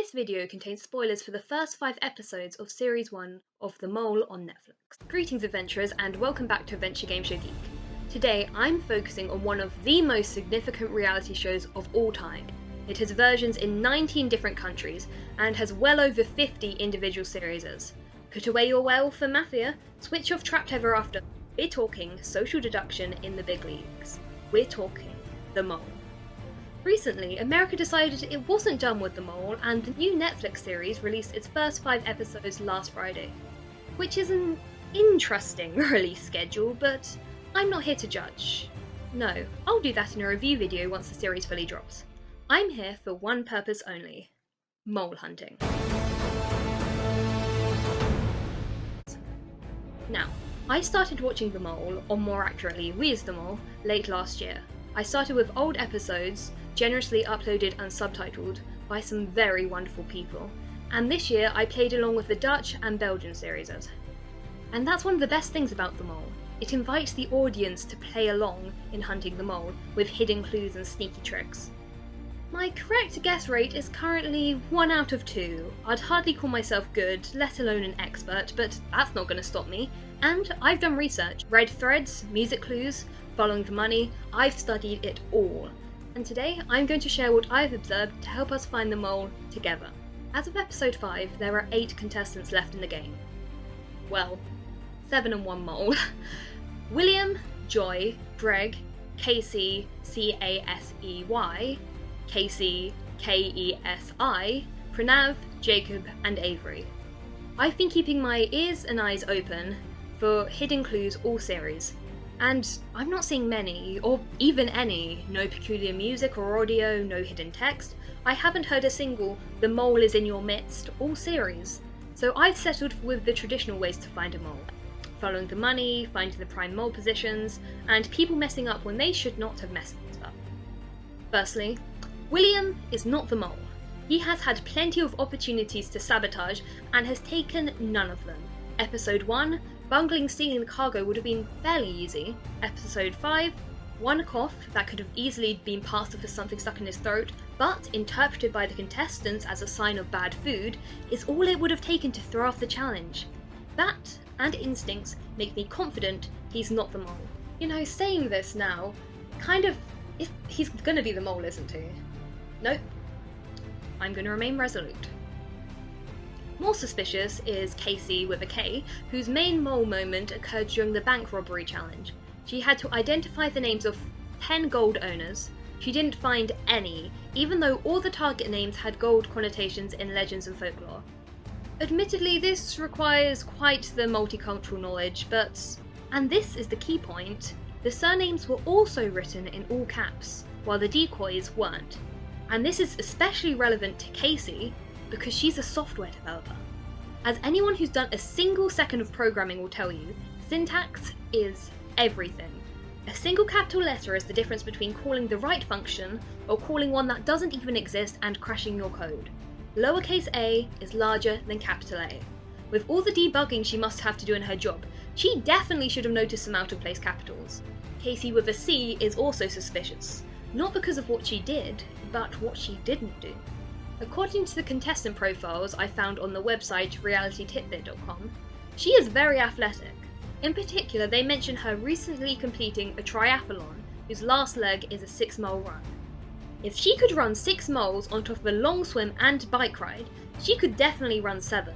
This video contains spoilers for the first 5 episodes of Series 1 of The Mole on Netflix. Greetings adventurers and welcome back to Adventure Game Show Geek. Today I'm focusing on one of the most significant reality shows of all time. It has versions in 19 different countries and has well over 50 individual series. Put away your werewolf and mafia, switch off Trapped Ever After. We're talking social deduction in the big leagues. We're talking The Mole. Recently, America decided it wasn't done with The Mole, and the new Netflix series released its first 5 episodes last Friday. Which is an interesting release schedule, but I'm not here to judge. No, I'll do that in a review video once the series fully drops. I'm here for one purpose only: mole hunting. Now, I started watching The Mole, or more accurately, Where's the Mole, late last year. I started with old episodes, generously uploaded and subtitled by some very wonderful people, and this year I played along with the Dutch and Belgian series. And that's one of the best things about The Mole. It invites the audience to play along in hunting the mole with hidden clues and sneaky tricks. My correct guess rate is currently 1 out of 2. I'd hardly call myself good, let alone an expert, but that's not going to stop me. And I've done research, read threads, music clues, following the money. I've studied it all. And today I'm going to share what I've observed to help us find the mole together. As of episode 5, there are 8 contestants left in the game. Well, 7 and 1 mole. William, Joy, Greg, Casey, Casey, Casey, Kesi, Pranav, Jacob and Avery. I've been keeping my ears and eyes open for hidden clues all series, and I'm not seeing many, or even any. No peculiar music or audio, no hidden text. I haven't heard a single "the mole is in your midst" all series. So I've settled with the traditional ways to find a mole. Following the money, finding the prime mole positions, and people messing up when they should not have messed up. Firstly, William is not the mole. He has had plenty of opportunities to sabotage and has taken none of them. Episode 1, bungling stealing the cargo would have been fairly easy. Episode 5, one cough that could have easily been passed off as something stuck in his throat, but interpreted by the contestants as a sign of bad food, is all it would have taken to throw off the challenge. That and instincts make me confident he's not the mole. You know, saying this now, he's gonna be the mole, isn't he? Nope. I'm gonna remain resolute. More suspicious is Casey with a K, whose main mole moment occurred during the bank robbery challenge. She had to identify the names of 10 gold owners. She didn't find any, even though all the target names had gold connotations in legends and folklore. Admittedly, this requires quite the multicultural knowledge, and this is the key point, the surnames were also written in all caps, while the decoys weren't. And this is especially relevant to Casey, because she's a software developer. As anyone who's done a single second of programming will tell you, syntax is everything. A single capital letter is the difference between calling the right function or calling one that doesn't even exist and crashing your code. Lowercase a is larger than capital A. With all the debugging she must have to do in her job, she definitely should have noticed some out-of-place capitals. Casey with a C is also suspicious, not because of what she did, but what she didn't do. According to the contestant profiles I found on the website realitytitbit.com, she is very athletic. In particular, they mention her recently completing a triathlon whose last leg is a 6-mile run. If she could run 6 miles on top of a long swim and bike ride, she could definitely run 7.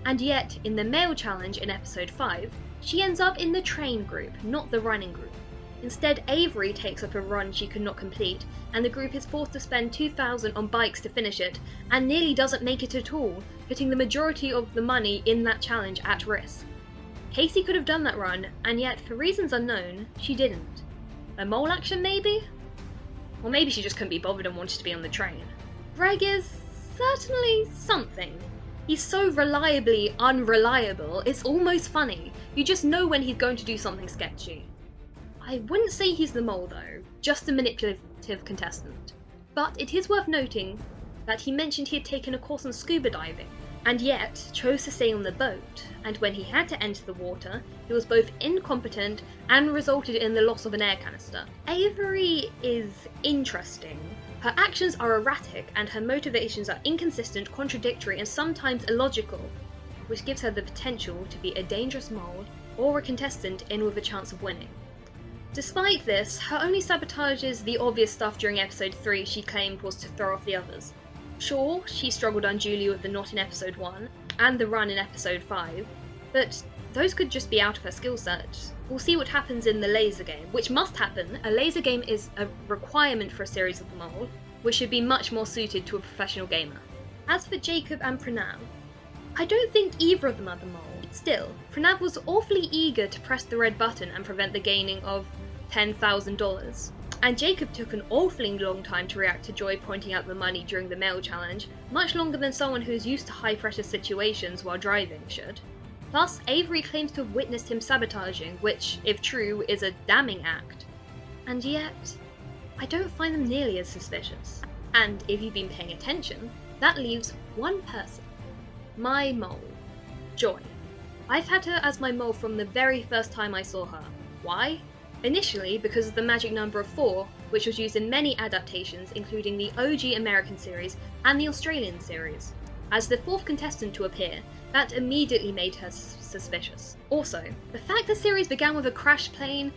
And yet, in the male challenge in episode 5, she ends up in the train group, not the running group. Instead, Avery takes up a run she could not complete, and the group is forced to spend 2,000 on bikes to finish it, and nearly doesn't make it at all, putting the majority of the money in that challenge at risk. Casey could have done that run, and yet, for reasons unknown, she didn't. A mole action maybe? Or maybe she just couldn't be bothered and wanted to be on the train. Greg is certainly something. He's so reliably unreliable, it's almost funny. You just know when he's going to do something sketchy. I wouldn't say he's the mole though, just a manipulative contestant. But it is worth noting that he mentioned he had taken a course on scuba diving, and yet chose to stay on the boat, and when he had to enter the water, he was both incompetent and resulted in the loss of an air canister. Avery is interesting, Her actions are erratic and her motivations are inconsistent, contradictory, and sometimes illogical, which gives her the potential to be a dangerous mole or a contestant in with a chance of winning. Despite this, her only sabotages the obvious stuff during episode 3 she claimed was to throw off the others. Sure, she struggled unduly with the knot in episode 1 and the run in episode 5, but those could just be out of her skill set. We'll see what happens in the laser game, which must happen. A laser game is a requirement for a series of the mole, which should be much more suited to a professional gamer. As for Jacob and Pranav, I don't think either of them are the mole. Still, Pranav was awfully eager to press the red button and prevent the gaining of $10,000. And Jacob took an awfully long time to react to Joy pointing out the money during the mail challenge, much longer than someone who is used to high pressure situations while driving should. Plus, Avery claims to have witnessed him sabotaging, which, if true, is a damning act. And yet, I don't find them nearly as suspicious. And if you've been paying attention, that leaves one person. My mole, Joy. I've had her as my mole from the very first time I saw her. Why? Initially, because of the magic number of 4, which was used in many adaptations, including the OG American series and the Australian series. As the 4th contestant to appear, that immediately made her suspicious. Also, the fact the series began with a crashed plane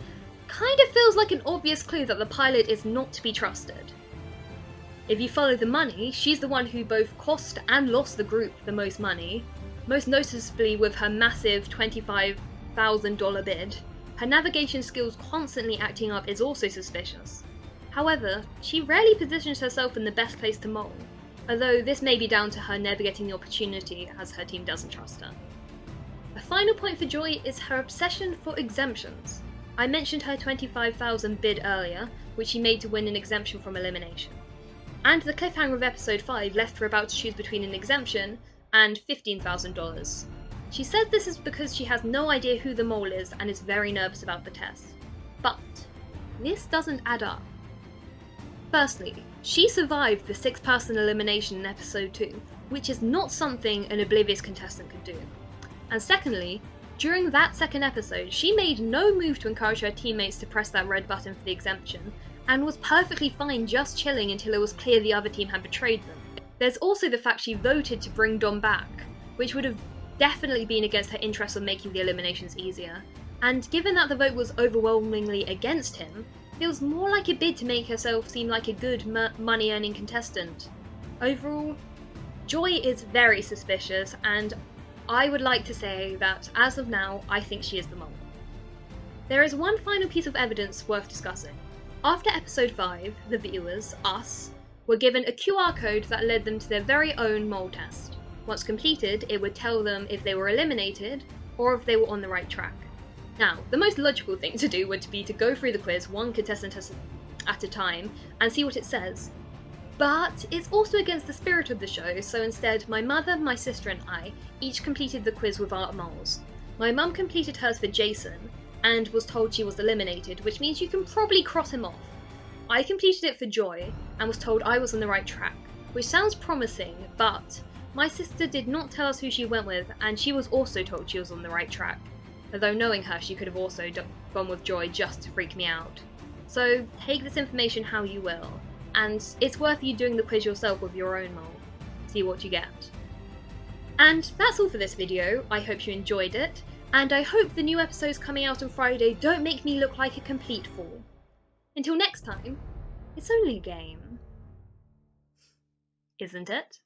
kind of feels like an obvious clue that the pilot is not to be trusted. If you follow the money, she's the one who both cost and lost the group the most money, most noticeably with her massive $25,000 bid. Her navigation skills constantly acting up is also suspicious. However, she rarely positions herself in the best place to mole, although this may be down to her never getting the opportunity as her team doesn't trust her. A final point for Joy is her obsession for exemptions. I mentioned her $25,000 bid earlier, which she made to win an exemption from elimination. And the cliffhanger of episode 5 left her about to choose between an exemption and $15,000. She says this is because she has no idea who the mole is and is very nervous about the test. But this doesn't add up. Firstly, she survived the 6-person elimination in episode 2, which is not something an oblivious contestant could do. And secondly, during that second episode, she made no move to encourage her teammates to press that red button for the exemption, and was perfectly fine just chilling until it was clear the other team had betrayed them. There's also the fact she voted to bring Dom back, which would have definitely been against her interest of making the eliminations easier, and given that the vote was overwhelmingly against him, feels more like a bid to make herself seem like a good money-earning contestant. Overall, Joy is very suspicious, and I would like to say that, as of now, I think she is the mole. There is one final piece of evidence worth discussing. After episode 5, the viewers, us, were given a QR code that led them to their very own mole test. Once completed, it would tell them if they were eliminated, or if they were on the right track. Now, the most logical thing to do would be to go through the quiz one contestant at a time and see what it says. But it's also against the spirit of the show, so instead my mother, my sister and I each completed the quiz with our moles. My mum completed hers for Jason and was told she was eliminated, which means you can probably cross him off. I completed it for Joy and was told I was on the right track, which sounds promising, but my sister did not tell us who she went with, and she was also told she was on the right track. Although knowing her, she could have also gone with Joy just to freak me out. So take this information how you will, and it's worth you doing the quiz yourself with your own mole. See what you get. And that's all for this video. I hope you enjoyed it, and I hope the new episodes coming out on Friday don't make me look like a complete fool. Until next time, it's only a game. Isn't it?